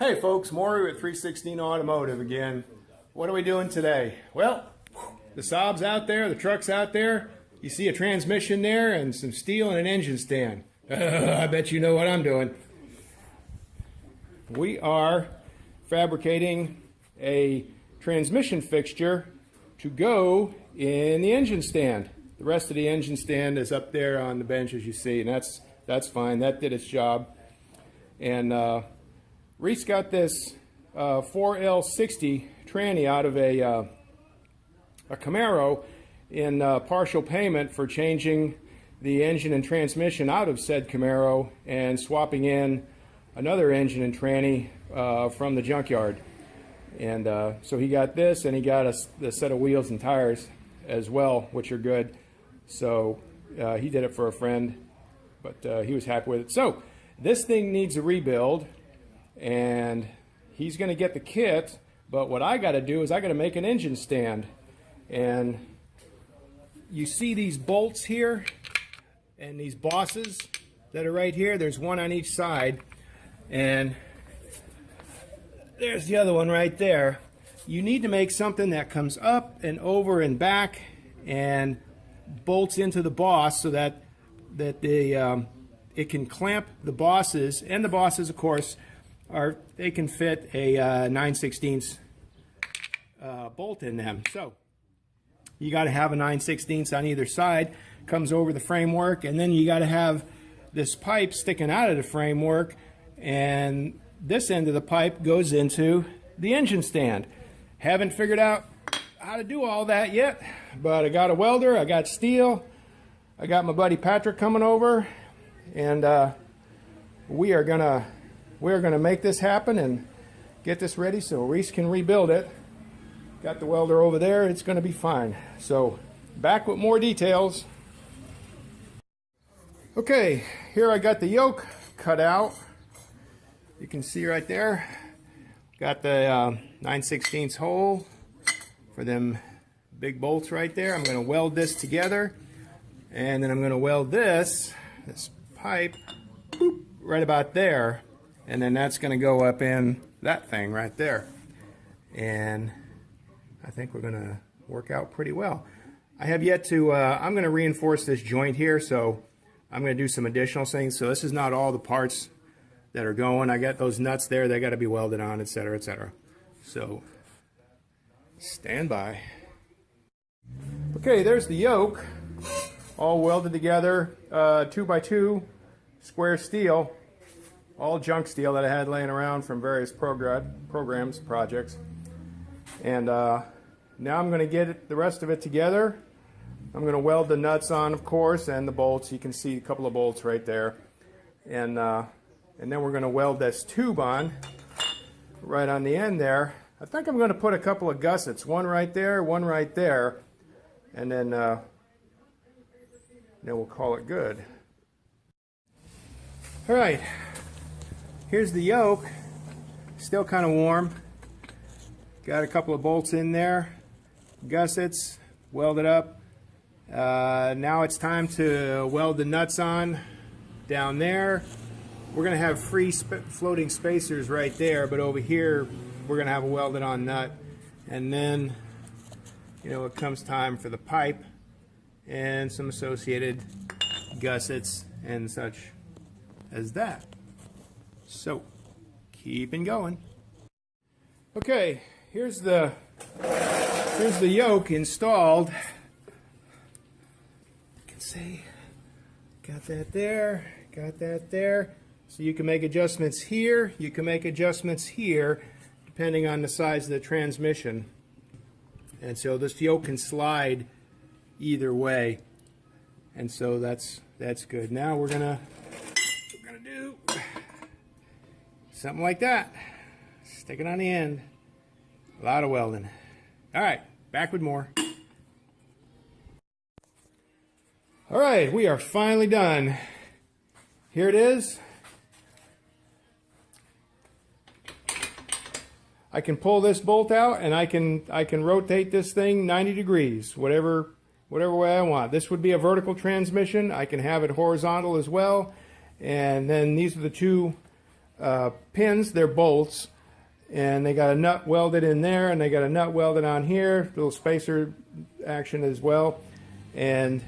Hey folks, Maury with 316 Automotive again. What are we doing today? Well, the Saab's out there, the truck's out there. You see a transmission there and some steel and an engine stand. I bet you know what I'm doing. We are fabricating a transmission fixture to go in the engine stand. The rest of the engine stand is up there on the bench as you see, and that's fine. That did its job. And Reese got this 4L60 tranny out of a Camaro in partial payment for changing the engine and transmission out of said Camaro and swapping in another engine and tranny from the junkyard. And so he got this, and he got the set of wheels and tires as well, which are good. So he did it for a friend, but he was happy with it. So this thing needs a rebuild, and he's going to get the kit, but what I got to do is I got to make an engine stand. And you see these bolts here and these bosses that are right here. There's one on each side, and there's the other one right there. You need to make something that comes up and over and back and bolts into the boss so that it can clamp the bosses, and the bosses of course they can fit a 9/16 bolt in them. So you got to have a 9/16 on either side, comes over the framework, and then you got to have this pipe sticking out of the framework, and this end of the pipe goes into the engine stand. Haven't figured out how to do all that yet, but I got a welder, I got steel, I got my buddy Patrick coming over, and we are gonna make this happen and get this ready so Reese can rebuild it. Got the welder over there, it's gonna be fine. So back with more details. Okay, here I got the yoke cut out. You can see right there, got the 9/16 hole for them big bolts right there. I'm gonna weld this together, and then I'm gonna weld this pipe boop, right about there, and then that's gonna go up in that thing right there. And I think we're gonna work out pretty well. I have yet to, I'm gonna reinforce this joint here, so I'm gonna do some additional things. So this is not all the parts that are going. I got those nuts there, they got to be welded on, etc., etc. So stand by. Okay, there's the yoke, all welded together, 2x2 square steel, all junk steel that I had laying around from various projects. And now I'm going to get the rest of it together. I'm going to weld the nuts on, of course, and the bolts. You can see a couple of bolts right there. And then we're going to weld this tube on right on the end there. I think I'm going to put a couple of gussets, one right there, and then we'll call it good. All right, here's the yoke, still kind of warm. Got a couple of bolts in there, gussets, welded up. Now it's time to weld the nuts on down there. We're going to have free floating spacers right there, but over here we're going to have a welded on nut. And then, it comes time for the pipe and some associated gussets and such as that. So, keeping going. Okay, here's the yoke installed. You can see, got that there, got that there. So you can make adjustments here, you can make adjustments here, depending on the size of the transmission. And so this yoke can slide either way. And so that's good. Now we're gonna do something like that. Stick it on the end. A lot of welding. All right, back with more. All right, we are finally done. Here it is. I can pull this bolt out, and I can rotate this thing 90 degrees, whatever way I want. This would be a vertical transmission. I can have it horizontal as well. And then these are the two pins, they're bolts, and they got a nut welded in there, and they got a nut welded on here, little spacer action as well, and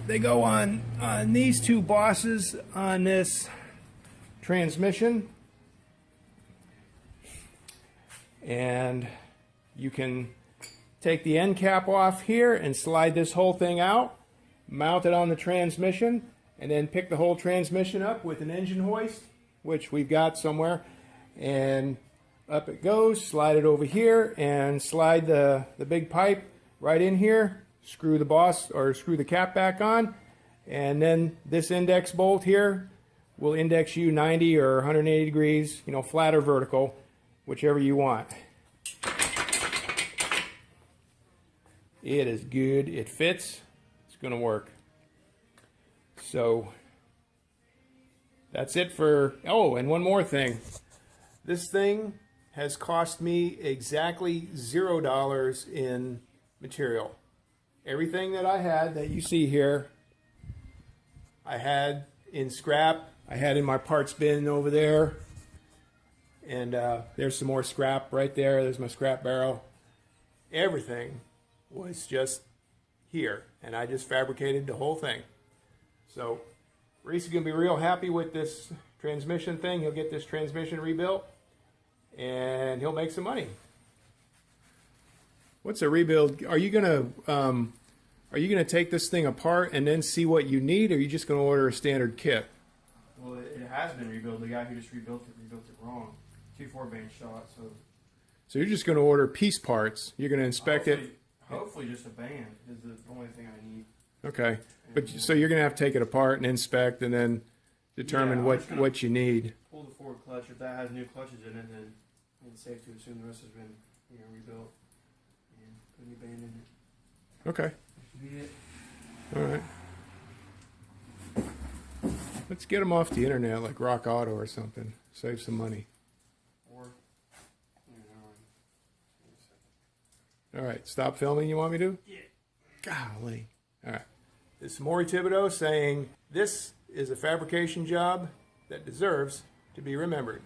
they go on these two bosses on this transmission, and you can take the end cap off here and slide this whole thing out, mount it on the transmission, and then pick the whole transmission up with an engine hoist, which we've got somewhere, and up it goes. Slide it over here and slide the big pipe right in here, screw the cap back on, and then this index bolt here will index you 90 or 180 degrees, you know, flat or vertical, whichever you want. It is good, it fits, it's going to work. So that's it for, oh, and one more thing. This thing has cost me exactly $0 in material. Everything that I had that you see here, I had in scrap, I had in my parts bin over there, and there's some more scrap right there. There's my scrap barrel. Everything was just here, and I just fabricated the whole thing. So Reese is going to be real happy with this transmission thing. He'll get this transmission rebuilt, and he'll make some money. What's a rebuild? Are you gonna take this thing apart and then see what you need, or are you just going to order a standard kit? Well, it has been rebuilt. The guy who just rebuilt it wrong. 2 4-band shot. So you're just going to order piece parts. You're going to inspect it. Hopefully, just a band is the only thing I need. Okay, but so you're going to have to take it apart and inspect, and then determine what you need. Pull the forward clutch. If that has new clutches in it, then it's safe to assume the rest has been rebuilt. And put a new band in it. Okay. That should be it. All right. Let's get them off the internet, like Rock Auto or something. Save some money. Or, all right, stop filming. You want me to? Yeah. Golly. All right. This is Maury Thibodeau saying this is a fabrication job that deserves to be remembered.